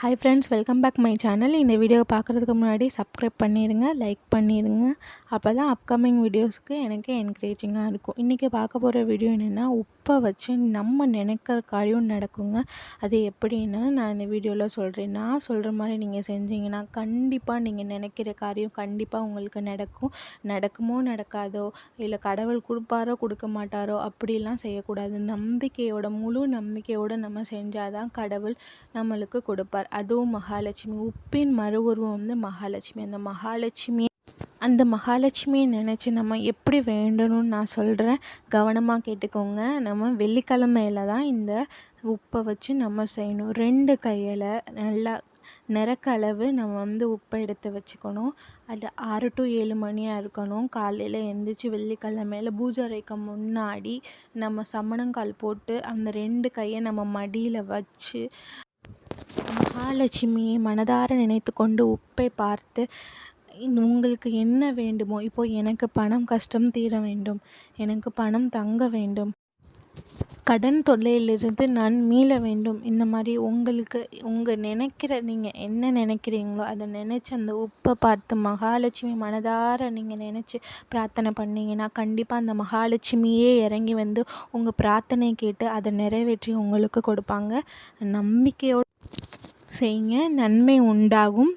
Hi friends, welcome back my channel. இந்த வீடியோவை பார்க்குறதுக்கு முன்னாடி சப்ஸ்கிரைப் பண்ணிடுங்க, லைக் பண்ணிடுங்க. அப்போ தான் அப்கமிங் வீடியோஸ்க்கு எனக்கு என்கரேஜிங்காக இருக்கும். இன்றைக்கி பார்க்க போகிற வீடியோ என்னென்னா, உப்பை வச்சு நம்ம நினைக்கிற காரியம் நடக்குங்க. அது எப்படின்னு நான் இந்த வீடியோவில் சொல்கிறேன். நான் சொல்கிற மாதிரி நீங்கள் செஞ்சீங்கன்னா கண்டிப்பாக நீங்கள் நினைக்கிற காரியம் கண்டிப்பாக உங்களுக்கு நடக்கும். நடக்குமோ நடக்காதோ, இல்லை கடவுள் கொடுப்பாரோ கொடுக்க மாட்டாரோ அப்படிலாம் செய்யக்கூடாது. முழு நம்பிக்கையோடு நம்ம செஞ்சால் தான் கடவுள் நம்மளுக்கு கொடுப்பார். அதுவும் மகாலட்சுமி, உப்பின் மறு உருவம் மகாலட்சுமி. அந்த மகாலட்சுமியை நினச்சி நம்ம எப்படி வேண்டணும்னு நான் சொல்கிறேன், கவனமாக கேட்டுக்கோங்க. நம்ம வெள்ளிக்கிழமையில தான் இந்த உப்பை வச்சு நம்ம செய்யணும். 2 கையில் நல்லா நிறக்க அளவு நம்ம உப்பை எடுத்து வச்சுக்கணும். அது 6 to 7 மணியாக இருக்கணும். காலையில் எழுந்திரிச்சி வெள்ளிக்கிழமையில பூஜை அறைக்கு முன்னாடி நம்ம சமணங்கால் போட்டு அந்த 2 கையை நம்ம மடியில் வச்சு மகாலட்சுமியை மனதார நினைத்து கொண்டு உப்பை பார்த்து உங்களுக்கு என்ன வேண்டுமோ, இப்போது எனக்கு பணம் கஷ்டம் தீர வேண்டும், எனக்கு பணம் தங்க வேண்டும், கடன் தொல்லையிலிருந்து நான் மீள வேண்டும், இந்த மாதிரி உங்களுக்கு நீங்கள் என்ன நினைக்கிறீங்களோ அதை நினச்சி அந்த உப்பை பார்த்து மகாலட்சுமி மனதார நீங்கள் நினச்சி பிரார்த்தனை பண்ணிங்கன்னா கண்டிப்பாக அந்த மகாலட்சுமியே இறங்கி வந்து உங்கள் பிரார்த்தனை கேட்டு அதை நிறைவேற்றி உங்களுக்கு கொடுப்பாங்க. நம்பிக்கையோடு செய்யுங்க, நன்மை உண்டாகும்.